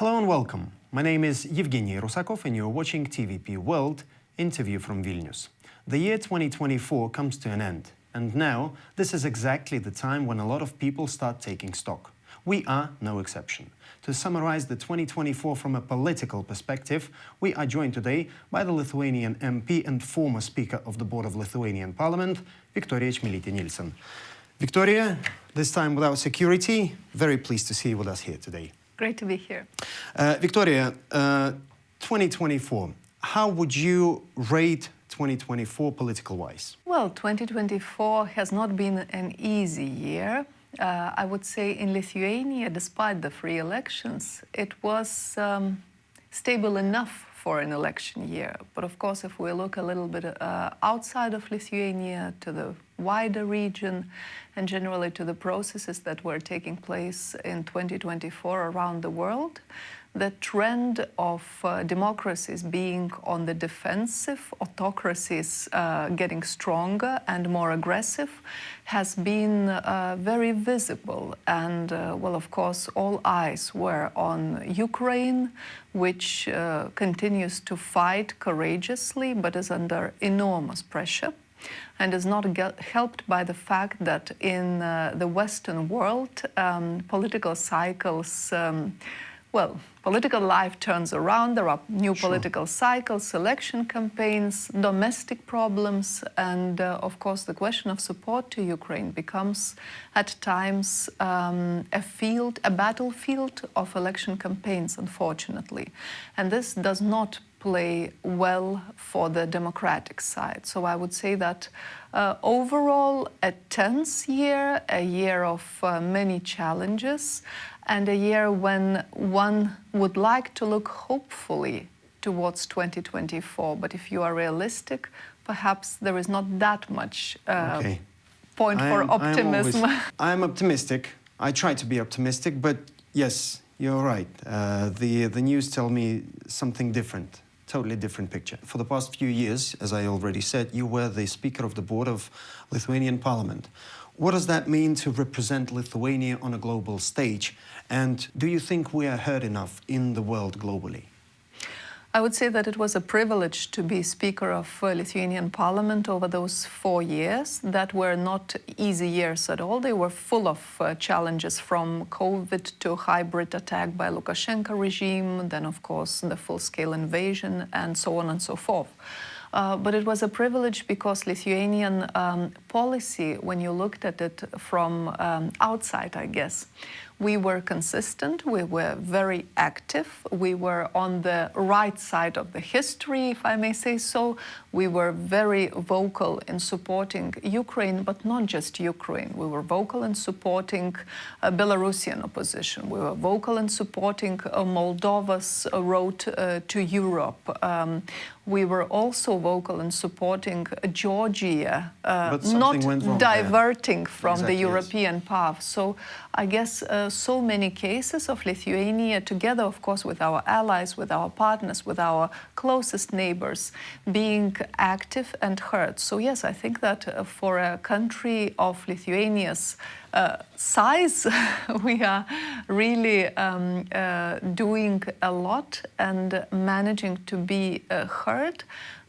Hello and welcome. My name is Evgeny Rusakov and you're watching TVP World, interview from Vilnius. The year 2024 comes to an end, and now this is exactly the time when a lot of people start taking stock. We are no exception. To summarize the 2024 from a political perspective, we are joined today by the Lithuanian MP and former Speaker of the Board of Lithuanian Parliament, Viktorija Čmilytė-Nielsen. Viktorija, this time without security, very pleased to see you with us here today. Great to be here. Viktorija, 2024, how would you rate 2024 political-wise? Well, 2024 has not been an easy year. I would say in Lithuania, despite the free elections, it was stable enough for an election year. But of course, if we look a little bit outside of Lithuania to the wider region and generally to the processes that were taking place in 2024 around the world, the trend of democracies being on the defensive, autocracies getting stronger and more aggressive has been very visible. And, well, of course, all eyes were on Ukraine, which continues to fight courageously, but is under enormous pressure, and is not helped by the fact that in the Western world, political cycles, political life turns around. There are new political cycles, election campaigns, domestic problems, and of course the question of support to Ukraine becomes at times a battlefield of election campaigns, unfortunately. And this does not play well for the democratic side. So I would say that overall a tense year, a year of many challenges, and a year when one would like to look hopefully towards 2024. But if you are realistic, perhaps there is not that much point for optimism. I'm optimistic. I try to be optimistic, but yes, you're right. The news tell me something different. Totally different picture. For the past few years, as I already said, you were the Speaker of the Board of Lithuanian Parliament. What does that mean to represent Lithuania on a global stage? And do you think we are heard enough in the world globally? I would say that it was a privilege to be Speaker of Lithuanian Parliament over those 4 years that were not easy years at all. They were full of challenges, from COVID to hybrid attack by Lukashenko regime, then of course the full-scale invasion and so on and so forth. But it was a privilege because Lithuanian policy, when you looked at it from outside, I guess, we were consistent, we were very active, we were on the right side of the history, if I may say so. We were very vocal in supporting Ukraine, but not just Ukraine. We were vocal in supporting Belarusian opposition. We were vocal in supporting Moldova's road to Europe. We were also vocal in supporting Georgia, not diverting from the European path. So I guess so many cases of Lithuania, together, of course, with our allies, with our partners, with our closest neighbors, being active and heard. So yes, I think that for a country of Lithuania's size, we are really doing a lot and managing to be heard.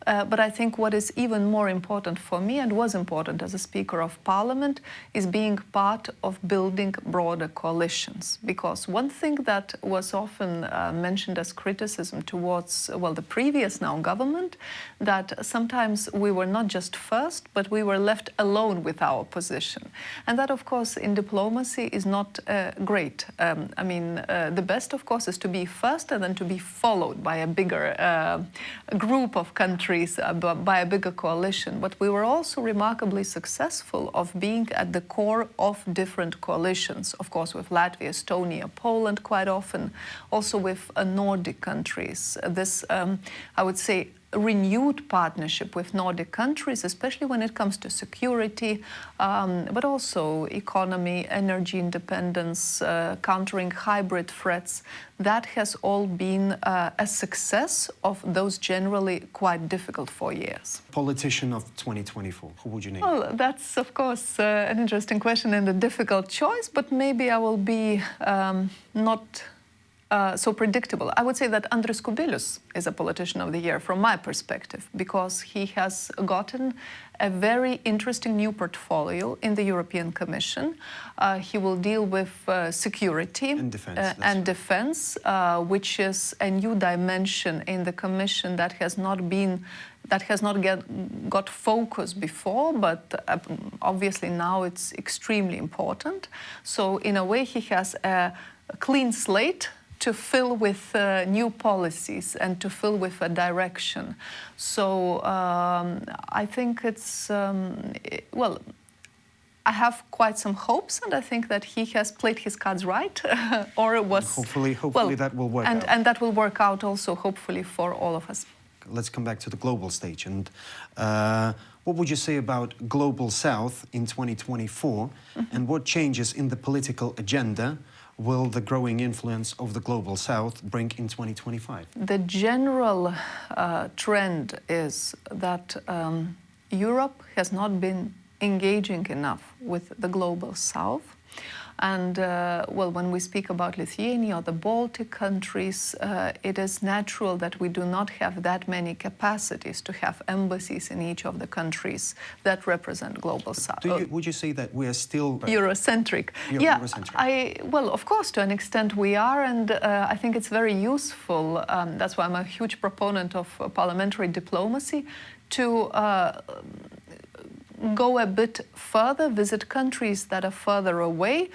But I think what is even more important for me, and was important as a Speaker of Parliament, is being part of building broader coalitions. Because one thing that was often mentioned as criticism towards, well, the previous now government, that sometimes we were not just first, but we were left alone with our position. And that, of course, in diplomacy is not great. I mean, the best, of course, is to be first and then to be followed by a bigger group of countries, by a bigger coalition. But we were also remarkably successful of being at the core of different coalitions, of course with Latvia, Estonia, Poland quite often, also with Nordic countries. This, I would say, renewed partnership with Nordic countries, especially when it comes to security, but also economy, energy independence, countering hybrid threats. That has all been a success of those generally quite difficult 4 years. Politician of 2024, who would you name? Well, that's of course an interesting question and a difficult choice, but maybe I will be not so predictable. I would say that Andrius Kubilius is a politician of the year from my perspective, because he has gotten a very interesting new portfolio in the European Commission. He will deal with security and defense, which is a new dimension in the Commission that has not got focus before, but obviously now it's extremely important. So in a way, he has a clean slate to fill with new policies and to fill with a direction. So I think it's, well, I have quite some hopes, and I think that he has played his cards right, or it was... Hopefully well, that will work out. And that will work out also, hopefully, for all of us. Let's come back to the global stage. And what would you say about Global South in 2024, and what changes in the political agenda will the growing influence of the Global South bring in 2025? The general trend is that Europe has not been engaging enough with the Global South. And, well, when we speak about Lithuania or the Baltic countries, it is natural that we do not have that many capacities to have embassies in each of the countries that represent Global South. Would you say that we are still... Eurocentric? Yeah, Eurocentric. Well, of course, to an extent we are, and I think it's very useful. That's why I'm a huge proponent of parliamentary diplomacy, to go a bit further, visit countries that are further away,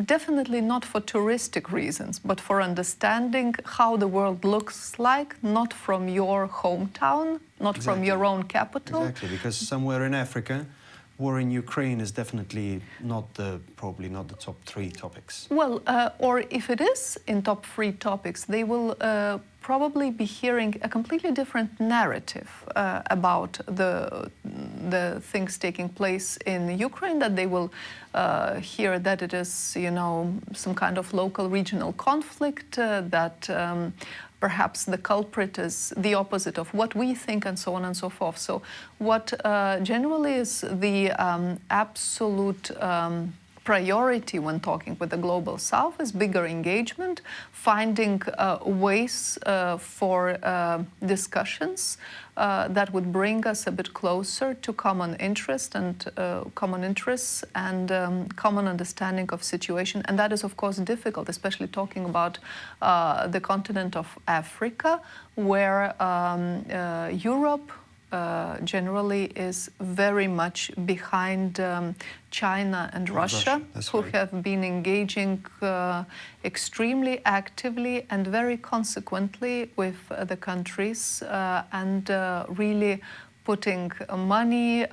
definitely not for touristic reasons, but for understanding how the world looks like, not from your hometown, not from your own capital. Exactly, because somewhere in Africa, war in Ukraine is definitely probably not the top 3 topics. Well, or if it is in top 3 topics, they will probably be hearing a completely different narrative about the things taking place in Ukraine, that they will hear that it is, you know, some kind of local regional conflict, that perhaps the culprit is the opposite of what we think, and so on and so forth. So what generally is the absolute priority when talking with the Global South is bigger engagement, finding ways for discussions that would bring us a bit closer to common interests and common understanding of situation. And that is, of course, difficult, especially talking about the continent of Africa, where Europe generally is very much behind China and Russia, who have been engaging extremely actively and very consequently with the countries, and really putting money,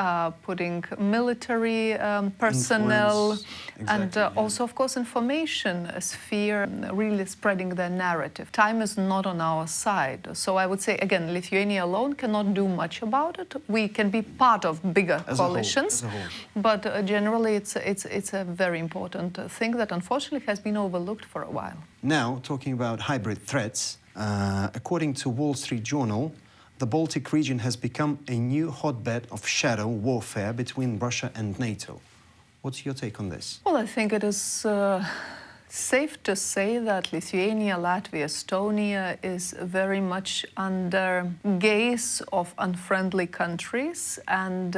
putting military personnel, and also, of course, information sphere, really spreading their narrative. Time is not on our side. So I would say, again, Lithuania alone cannot do much about it. We can be part of bigger coalitions, but generally it's a very important thing that unfortunately has been overlooked for a while. Now, talking about hybrid threats, according to Wall Street Journal, the Baltic region has become a new hotbed of shadow warfare between Russia and NATO. What's your take on this? Well, I think it is safe to say that Lithuania, Latvia, Estonia is very much under gaze of unfriendly countries, and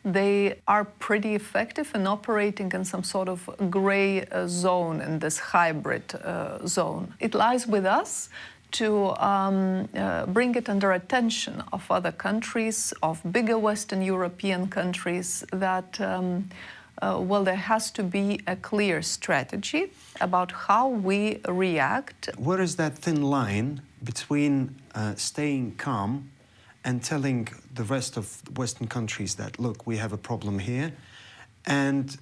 they are pretty effective in operating in some sort of gray zone, in this hybrid zone. It lies with us to bring it under attention of other countries, of bigger Western European countries, that, well, there has to be a clear strategy about how we react. Where is that thin line between staying calm and telling the rest of Western countries that, look, we have a problem here, and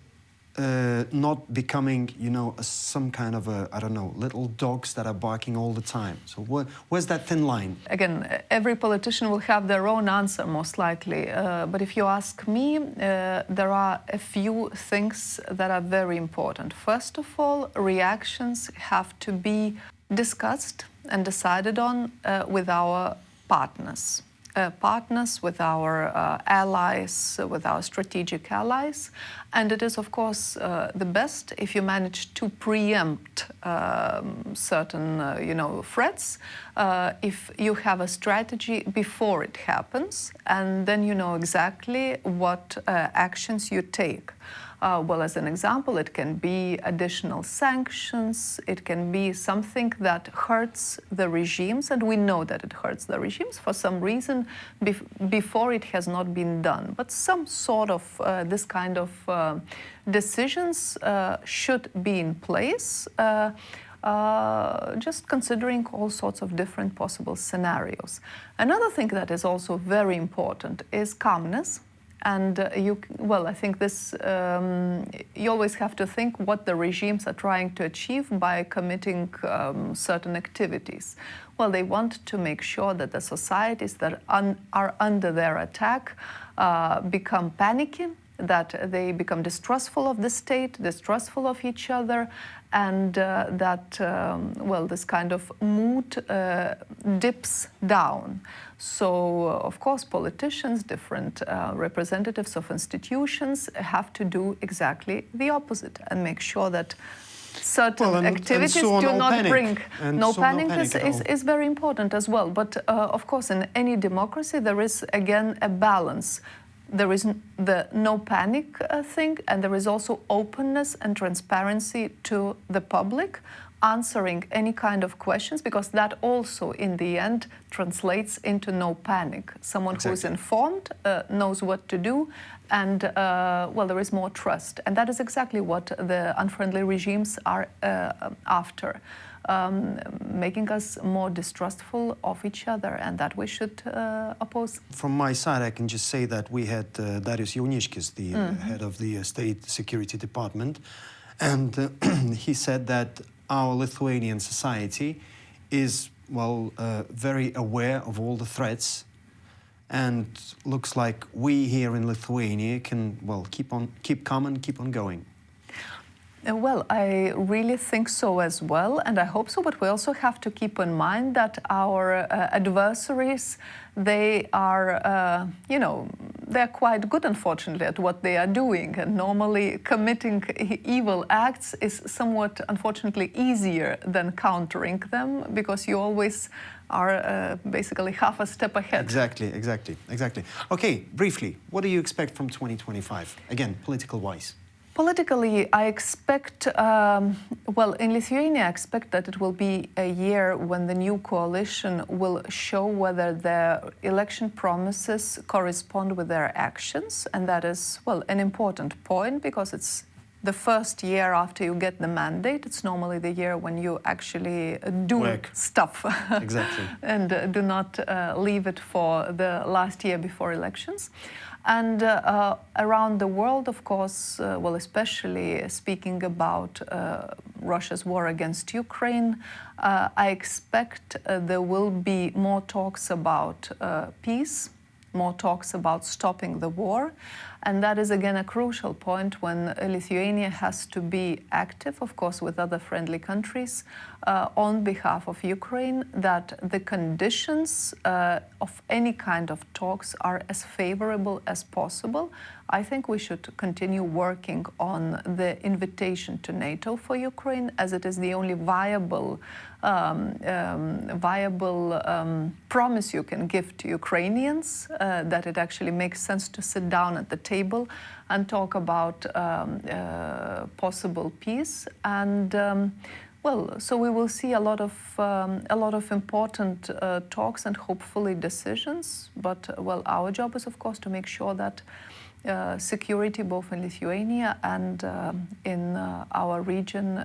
not becoming, you know, some kind of I don't know, little dogs that are barking all the time? So where's that thin line? Again, every politician will have their own answer, most likely. But if you ask me, there are a few things that are very important. First of all, reactions have to be discussed and decided on with our partners. partners, with our allies, with our strategic allies. And it is, of course, the best if you manage to preempt certain, threats, if you have a strategy before it happens, and then you know exactly what actions you take. Well, as an example, it can be additional sanctions, it can be something that hurts the regimes, and we know that it hurts the regimes for some reason before it has not been done. But some sort of this kind of decisions should be in place, just considering all sorts of different possible scenarios. Another thing that is also very important is calmness. And I think this, you always have to think what the regimes are trying to achieve by committing certain activities. Well, they want to make sure that the societies that are under their attack become panicky, that they become distrustful of the state, distrustful of each other, and that, this kind of mood dips down. So, of course, politicians, different representatives of institutions have to do exactly the opposite and make sure that certain activities do not bring no panic. Is very important as well. But, of course, in any democracy, there is, again, a balance. There is the no panic thing, and there is also openness and transparency to the public, answering any kind of questions, because that also in the end translates into no panic. Someone who is informed knows what to do, and there is more trust. And that is exactly what the unfriendly regimes are after. Making us more distrustful of each other, and that we should oppose. From my side, I can just say that we had Darius Jauniškis, the head of the State Security Department, and he said that our Lithuanian society is, very aware of all the threats, and looks like we here in Lithuania can, keep calm and keep on going. Well, I really think so as well, and I hope so, but we also have to keep in mind that our adversaries, they are, they're quite good, unfortunately, at what they are doing, and normally committing evil acts is somewhat, unfortunately, easier than countering them, because you always are basically half a step ahead. Exactly. Okay, briefly, what do you expect from 2025? Again, political-wise. Politically, I expect, in Lithuania, I expect that it will be a year when the new coalition will show whether their election promises correspond with their actions. And that is, an important point, because it's the first year after you get the mandate. It's normally the year when you actually do stuff. Exactly. And do not leave it for the last year before elections. And around the world, of course, especially speaking about Russia's war against Ukraine, I expect there will be more talks about peace, more talks about stopping the war. And that is, again, a crucial point when Lithuania has to be active, of course, with other friendly countries on behalf of Ukraine, that the conditions of any kind of talks are as favorable as possible. I think we should continue working on the invitation to NATO for Ukraine, as it is the only viable promise you can give to Ukrainians, that it actually makes sense to sit down at the table and talk about possible peace. And so we will see a lot of important talks and hopefully decisions. But our job is, of course, to make sure that security, both in Lithuania and in our region,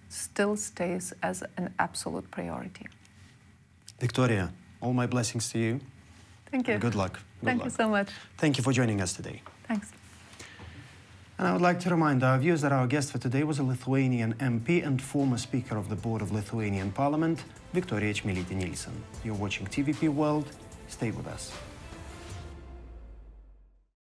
still stays as an absolute priority. Viktorija, all my blessings to you. Thank you. And good luck. Thank you so much. Thank you for joining us today. Thanks. And I would like to remind our viewers that our guest for today was a Lithuanian MP and former Speaker of the Board of Lithuanian Parliament, Viktorija Čmilytė-Nielsen. You're watching TVP World. Stay with us.